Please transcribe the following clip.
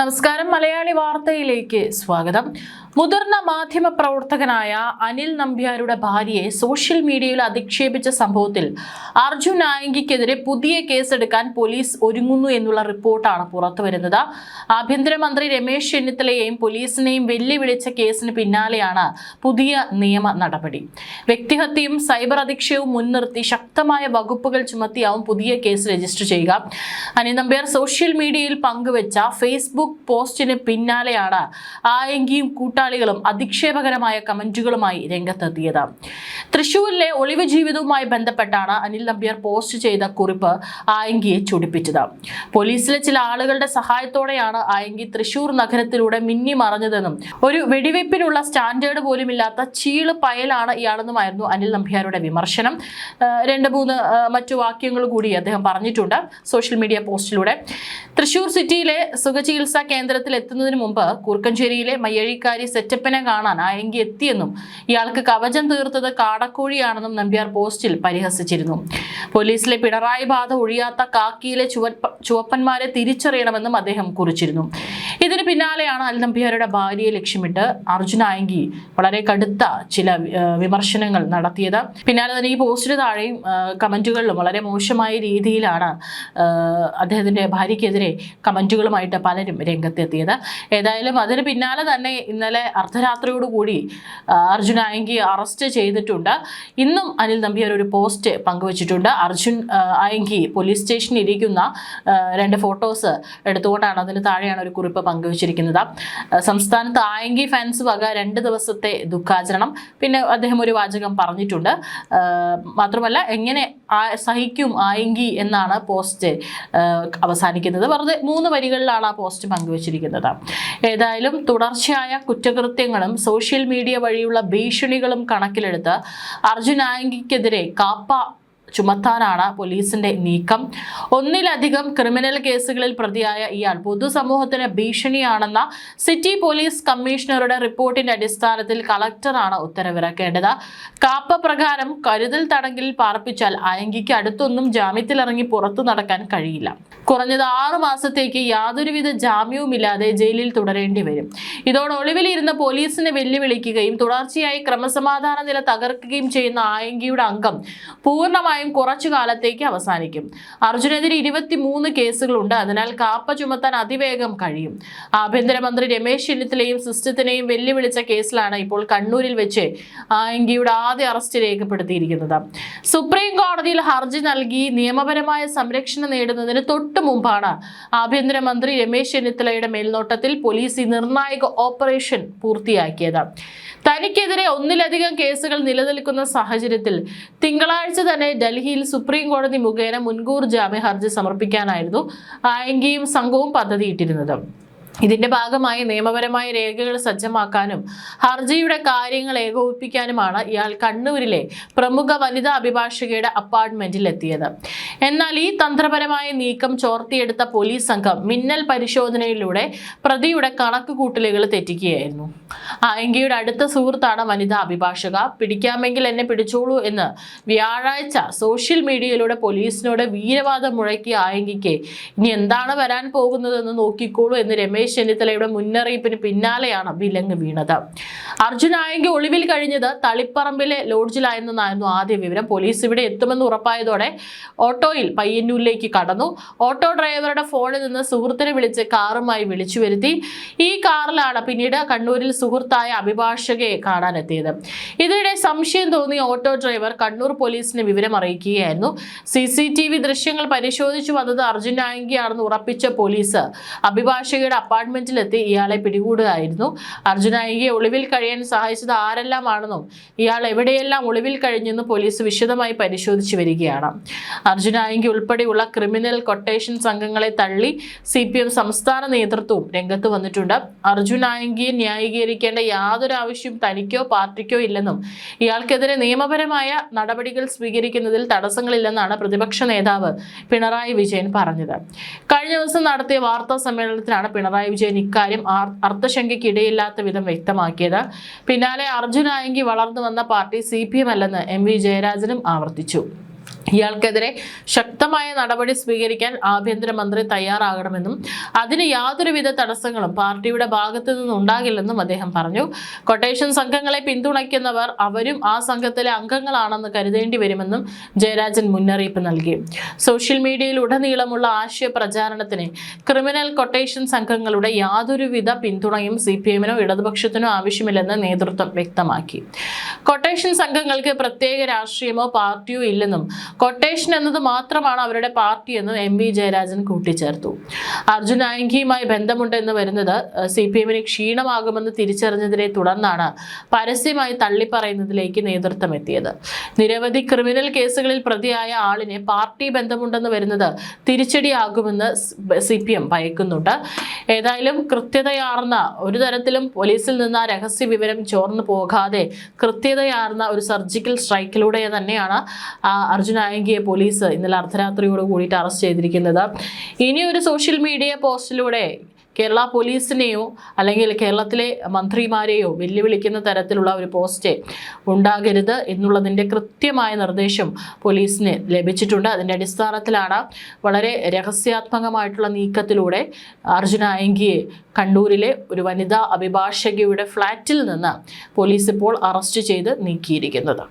നമസ്കാരം. മലയാളി വാർത്തയിലേക്ക് സ്വാഗതം. മുതിർന്ന മാധ്യമ പ്രവർത്തകനായ അനിൽ നമ്പ്യാരുടെ ഭാര്യയെ സോഷ്യൽ മീഡിയയിൽ അധിക്ഷേപിച്ച സംഭവത്തിൽ അർജുൻ നായങ്കിക്കെതിരെ പുതിയ കേസെടുക്കാൻ പോലീസ് ഒരുങ്ങുന്നു എന്നുള്ള റിപ്പോർട്ടാണ് പുറത്തുവരുന്നത്. ആഭ്യന്തരമന്ത്രി രമേശ് ചെന്നിത്തലയെയും പോലീസിനെയും വെല്ലുവിളിച്ച കേസിന് പിന്നാലെയാണ് പുതിയ നിയമ നടപടി. വ്യക്തിഹത്യയും സൈബർ അധിക്ഷേപവും മുൻനിർത്തി ശക്തമായ വകുപ്പുകൾ ചുമത്തിയാവും പുതിയ കേസ് രജിസ്റ്റർ ചെയ്യുക. അനിൽ നമ്പ്യാർ സോഷ്യൽ മീഡിയയിൽ പങ്കുവച്ച ഫേസ്ബുക്ക് പോസ്റ്റിന് പിന്നാലെയാണ് ആയങ്കിയും കൂട്ടാളികളും അധിക്ഷേപകരമായ കമന്റുകളുമായി രംഗത്തെത്തിയത്. തൃശൂരിലെ ഒളിവ് ജീവിതവുമായി ബന്ധപ്പെട്ടാണ് അനിൽ നമ്പ്യാർ പോസ്റ്റ് ചെയ്ത കുറിപ്പ് ആയങ്കിയെ ചൊടിപ്പിച്ചത്. പോലീസിലെ ചില ആളുകളുടെ സഹായത്തോടെയാണ് ആയങ്കി തൃശൂർ നഗരത്തിലൂടെ മിന്നി മറഞ്ഞതെന്നും ഒരു വെടിവെപ്പിനുള്ള സ്റ്റാൻഡേർഡ് പോലും ഇല്ലാത്ത ചീള് പയലാണ് ഇയാളെന്നുമായിരുന്നു അനിൽ നമ്പ്യാരുടെ വിമർശനം. 2-3 മറ്റു വാക്യങ്ങൾ കൂടി അദ്ദേഹം പറഞ്ഞിട്ടുണ്ട് സോഷ്യൽ മീഡിയ പോസ്റ്റിലൂടെ. തൃശൂർ സിറ്റിയിലെ സുഖചികിത്സാ കേന്ദ്രത്തിൽ എത്തുന്നതിന് മുമ്പ് കൂർക്കഞ്ചേരിയിലെ മയ്യഴിക്കാരി സെറ്റപ്പിനെ കാണാൻ ആയങ്കി എത്തിയെന്നും ഇയാൾക്ക് കവചം തീർത്തത് കാടക്കോഴിയാണെന്നും നമ്പ്യാർ പോസ്റ്റിൽ പരിഹസിച്ചിരുന്നു. പോലീസിലെ പിണറായി ബാധ ഒഴിയാത്ത കാക്കിയിലെ ചുവപ്പന്മാരെ തിരിച്ചറിയണമെന്നും അദ്ദേഹം കുറിച്ചിരുന്നു. ഇതിന് പിന്നാലെയാണ് അനിൽ നമ്പ്യാരുടെ ഭാര്യയെ ലക്ഷ്യമിട്ട് അർജുൻ ആയങ്കി വളരെ കടുത്ത ചില വിമർശനങ്ങൾ നടത്തിയത്. പിന്നാലെ തന്നെ ഈ പോസ്റ്റിന് താഴെയും കമന്റുകളിലും വളരെ മോശമായ രീതിയിലാണ് അദ്ദേഹത്തിന്റെ ഭാര്യയ്ക്കെതിരെ കമന്റുകളുമായിട്ട് പലരും രംഗത്തെത്തിയത്. ഏതായാലും അതിന് പിന്നാലെ തന്നെ ഇന്നലെ അർദ്ധരാത്രിയോടുകൂടി അർജുൻ ആയങ്കി അറസ്റ്റ് ചെയ്തിട്ടുണ്ട്. ഇന്നും അനിൽ നമ്പ്യാർ ഒരു പോസ്റ്റ് പങ്കുവച്ചിട്ടുണ്ട്. അർജുൻ ആയങ്കി പോലീസ് സ്റ്റേഷനിൽ ഇരിക്കുന്ന 2 ഫോട്ടോസ് എടുത്തുകൊണ്ടാണ് അതിന് താഴെയാണ് ഒരു കുറിപ്പ് പങ്കുവച്ചിരിക്കുന്നത്. സംസ്ഥാനത്ത് ആയങ്കി ഫാൻസ് വക 2 ദിവസത്തെ ദുഃഖാചരണം. പിന്നെ അദ്ദേഹം ഒരു വാചകം പറഞ്ഞിട്ടുണ്ട്. മാത്രമല്ല എങ്ങനെ സഹിക്കും ആയങ്കി എന്നാണ് പോസ്റ്റ് അവസാനിക്കുന്നത്. വെറുതെ 3 വരികളിലാണ് ആ പോസ്റ്റ് പങ്കുവച്ചിരിക്കുന്നത്. ഏതായാലും തുടർച്ചയായ കുറ്റകൃത്യങ്ങളും സോഷ്യൽ മീഡിയ വഴിയുള്ള ഭീഷണികളും കണക്കിലെടുത്ത് അർജുൻ ആയങ്കിക്കെതിരെ കാപ്പ ചുമത്താനാണ് പോലീസിന്റെ നീക്കം. 1-ലധികം ക്രിമിനൽ കേസുകളിൽ പ്രതിയായ ഇയാൾ പൊതുസമൂഹത്തിന് ഭീഷണിയാണെന്ന സിറ്റി പോലീസ് കമ്മീഷണറുടെ റിപ്പോർട്ടിന്റെ അടിസ്ഥാനത്തിൽ കളക്ടറാണ് ഉത്തരവിറക്കേണ്ടത്. കാപ്പ പ്രകാരം കരുതൽ തടങ്കലിൽ പാർപ്പിച്ചാൽ ആയങ്കിക്ക് അടുത്തൊന്നും ജാമ്യത്തിലിറങ്ങി പുറത്തു നടക്കാൻ കഴിയില്ല. കുറഞ്ഞത് 6 മാസത്തേക്ക് യാതൊരുവിധ ജാമ്യവുമില്ലാതെ ജയിലിൽ തുടരേണ്ടി വരും. ഇതോടെ ഒളിവിലിരുന്ന് പോലീസിനെ വെല്ലുവിളിക്കുകയും തുടർച്ചയായി ക്രമസമാധാന നില തകർക്കുകയും ചെയ്യുന്ന ആയങ്കിയുടെ അംഗം പൂർണ്ണമായി കുറച്ചു കാലത്തേക്ക് അവസാനിക്കും. അർജുനെതിരെ 23 കേസുകളുണ്ട്. അതിനാൽ കാപ്പ ചുമത്താൻ അതിവേഗം കഴിയും. ആഭ്യന്തരമന്ത്രി രമേശ് ചെന്നിത്തലയും സിസ്റ്റത്തിനെയും വെല്ലുവിളിച്ച കേസിലാണ് ഇപ്പോൾ കണ്ണൂരിൽ വെച്ച് ആയങ്കിയുടെ ആദ്യ അറസ്റ്റ് രേഖപ്പെടുത്തിയിരിക്കുന്നത്. സുപ്രീം കോടതിയിൽ ഹർജി നൽകി നിയമപരമായ സംരക്ഷണം നേടുന്നതിന് തൊട്ടു മുമ്പാണ് ആഭ്യന്തരമന്ത്രി രമേശ് ചെന്നിത്തലയുടെ മേൽനോട്ടത്തിൽ പോലീസ് ഈ നിർണായക ഓപ്പറേഷൻ പൂർത്തിയാക്കിയത്. തനിക്കെതിരെ 1-ലധികം കേസുകൾ നിലനിൽക്കുന്ന സാഹചര്യത്തിൽ തിങ്കളാഴ്ച തന്നെ ഡൽഹിയിൽ സുപ്രീം കോടതി മുഖേന മുൻകൂർ ജാമ്യ ഹർജി സമർപ്പിക്കാനായിരുന്നു ആയങ്കിയും സംഘവും പദ്ധതിയിട്ടിരുന്നത്. ഇതിന്റെ ഭാഗമായി നിയമപരമായ രേഖകൾ സജ്ജമാക്കാനും ഹർജിയുടെ കാര്യങ്ങൾ ഏകോപിപ്പിക്കാനുമാണ് ഇയാൾ കണ്ണൂരിലെ പ്രമുഖ വനിതാ അഭിഭാഷകയുടെ അപ്പാർട്ട്മെന്റിൽ എത്തിയത്. എന്നാൽ ഈ തന്ത്രപരമായ നീക്കം ചോർത്തിയെടുത്ത പോലീസ് സംഘം മിന്നൽ പരിശോധനയിലൂടെ പ്രതിയുടെ കണക്കുകൂട്ടലുകൾ തെറ്റിക്കുകയായിരുന്നു. ആയങ്കിയുടെ അടുത്ത സുഹൃത്താണ് വനിതാ അഭിഭാഷക. പിടിക്കാമെങ്കിൽ എന്നെ പിടിച്ചോളൂ എന്ന് വ്യാഴാഴ്ച സോഷ്യൽ മീഡിയയിലൂടെ പോലീസിനോട് വീരവാദം മുഴക്കിയ ആയങ്കിക്ക് ഇനി എന്താണ് വരാൻ പോകുന്നതെന്ന് നോക്കിക്കോളൂ എന്ന് രമേശ് ചെന്നിത്തലയുടെ മുന്നറിയിപ്പിന് പിന്നാലെയാണ് വിലങ്ങ് വീണത്. അർജുൻ ആയങ്കി ഒളിവിൽ കഴിഞ്ഞത് തളിപ്പറമ്പിലെ ലോഡ്ജിലായെന്നായിരുന്നു ആദ്യ വിവരം. പോലീസ് ഇവിടെ എത്തുമെന്ന് ഉറപ്പായതോടെ ഓട്ടോയിൽ പയ്യന്നൂരിലേക്ക് കടന്നു. ഓട്ടോ ഡ്രൈവറുടെ ഫോണിൽ നിന്ന് സുഹൃത്തിനെ വിളിച്ച് കാറുമായി വിളിച്ചു വരുത്തി. ഈ കാറിലാണ് പിന്നീട് കണ്ണൂരിൽ സുഹൃത്തായ അഭിഭാഷകയെ കാണാനെത്തിയത്. ഇതിനിടെ സംശയം തോന്നിയ ഓട്ടോ ഡ്രൈവർ കണ്ണൂർ പോലീസിനെ വിവരം അറിയിക്കുകയായിരുന്നു. CCTV ദൃശ്യങ്ങൾ പരിശോധിച്ചു വന്നത് അർജുൻ ആയങ്കിയാണെന്ന് ഉറപ്പിച്ച പോലീസ് അഭിഭാഷകയുടെ അപ്പാർട്ട്മെന്റിലെത്തി ഇയാളെ പിടികൂടുകയായിരുന്നു. അർജുൻ ആയങ്കിയെ ഒളിവിൽ കഴിയാൻ സഹായിച്ചത് ആരെല്ലാമാണെന്നും ഇയാൾ എവിടെയെല്ലാം ഒളിവിൽ കഴിഞ്ഞെന്നും പോലീസ് വിശദമായി പരിശോധിച്ചു വരികയാണ്. അർജുൻ ആയങ്കി ഉൾപ്പെടെയുള്ള ക്രിമിനൽ കൊട്ടേഷൻ സംഘങ്ങളെ തള്ളി CPM സംസ്ഥാന നേതൃത്വവും രംഗത്ത് വന്നിട്ടുണ്ട്. അർജുൻ ആയങ്കിയെ ന്യായീകരിക്കേണ്ട യാതൊരു ആവശ്യവും തനിക്കോ പാർട്ടിക്കോ ഇല്ലെന്നും ഇയാൾക്കെതിരെ നിയമപരമായ നടപടികൾ സ്വീകരിക്കുന്നതിൽ തടസ്സങ്ങളില്ലെന്നാണ് പ്രതിപക്ഷ നേതാവ് പിണറായി വിജയൻ പറഞ്ഞത്. കഴിഞ്ഞ ദിവസം നടത്തിയ വാർത്താ സമ്മേളനത്തിലാണ് പിണറായി വിജയൻ ഇക്കാര്യം അർത്ഥശങ്കയ്ക്കിടയില്ലാത്ത വിധം വ്യക്തമാക്കിയത്. പിന്നാലെ അർജുൻ ആയങ്കി വളർന്നു വന്ന പാർട്ടി CPM അല്ലെന്ന് MV ജയരാജനും ആവർത്തിച്ചു. ഇയാൾക്കെതിരെ ശക്തമായ നടപടി സ്വീകരിക്കാൻ ആഭ്യന്തരമന്ത്രി തയ്യാറാകണമെന്നും അതിന് യാതൊരുവിധ തടസ്സങ്ങളും പാർട്ടിയുടെ ഭാഗത്തു നിന്നുണ്ടാകില്ലെന്നും അദ്ദേഹം പറഞ്ഞു. കൊട്ടേഷൻ സംഘങ്ങളെ പിന്തുണയ്ക്കുന്നവർ അവരും ആ സംഘത്തിലെ അംഗങ്ങളാണെന്ന് കരുതേണ്ടി വരുമെന്നും ജയരാജൻ മുന്നറിയിപ്പ് നൽകി. സോഷ്യൽ മീഡിയയിൽ ഉടനീളമുള്ള ആശയ പ്രചാരണത്തിന് ക്രിമിനൽ കൊട്ടേഷൻ സംഘങ്ങളുടെ യാതൊരുവിധ പിന്തുണയും CPM-നോ ഇടതുപക്ഷത്തിനോ ആവശ്യമില്ലെന്ന് നേതൃത്വം വ്യക്തമാക്കി. കൊട്ടേഷൻ സംഘങ്ങൾക്ക് പ്രത്യേക രാഷ്ട്രീയമോ പാർട്ടിയോ ഇല്ലെന്നും കൊട്ടേഷൻ എന്നത് മാത്രമാണ് അവരുടെ പാർട്ടിയെന്നും MV ജയരാജൻ കൂട്ടിച്ചേർത്തു. അർജുൻ ആയങ്കിയുമായി ബന്ധമുണ്ടെന്ന് വരുന്നത് CPM-ന് ക്ഷീണമാകുമെന്ന് തിരിച്ചറിഞ്ഞതിനെ തുടർന്നാണ് പരസ്യമായി തള്ളിപ്പറയുന്നതിലേക്ക് നേതൃത്വം എത്തിയത്. നിരവധി ക്രിമിനൽ കേസുകളിൽ പ്രതിയായ ആളിന് പാർട്ടി ബന്ധമുണ്ടെന്ന് വരുന്നത് തിരിച്ചടിയാകുമെന്ന് CPM ഭയക്കുന്നുണ്ട്. ഏതായാലും കൃത്യതയാർന്ന ഒരു തരത്തിലും പോലീസിൽ നിന്ന് ആ രഹസ്യ വിവരം ചോർന്നു പോകാതെ കൃത്യതയാർന്ന ഒരു സർജിക്കൽ സ്ട്രൈക്കിലൂടെ തന്നെയാണ് അർജുൻ ആയങ്കിയെ പോലീസ് ഇന്നലെ അർദ്ധരാത്രിയോട് കൂടിയിട്ട് അറസ്റ്റ് ചെയ്തിരിക്കുന്നത്. ഇനി ഒരു സോഷ്യൽ മീഡിയ പോസ്റ്റിലൂടെ കേരള പോലീസിനെയോ അല്ലെങ്കിൽ കേരളത്തിലെ മന്ത്രിമാരെയോ വെല്ലുവിളിക്കുന്ന തരത്തിലുള്ള ഒരു പോസ്റ്റ് ഉണ്ടാകരുത് എന്നുള്ളതിൻ്റെ കൃത്യമായ നിർദ്ദേശം പോലീസിന് ലഭിച്ചിട്ടുണ്ട്. അതിൻ്റെ അടിസ്ഥാനത്തിലാണ് വളരെ രഹസ്യാത്മകമായിട്ടുള്ള നീക്കത്തിലൂടെ അർജുൻ ആയങ്കിയെ കണ്ണൂരിലെ ഒരു വനിതാ അഭിഭാഷകയുടെ ഫ്ലാറ്റിൽ നിന്ന് പോലീസ് ഇപ്പോൾ അറസ്റ്റ് ചെയ്ത് നീക്കിയിരിക്കുന്നത്.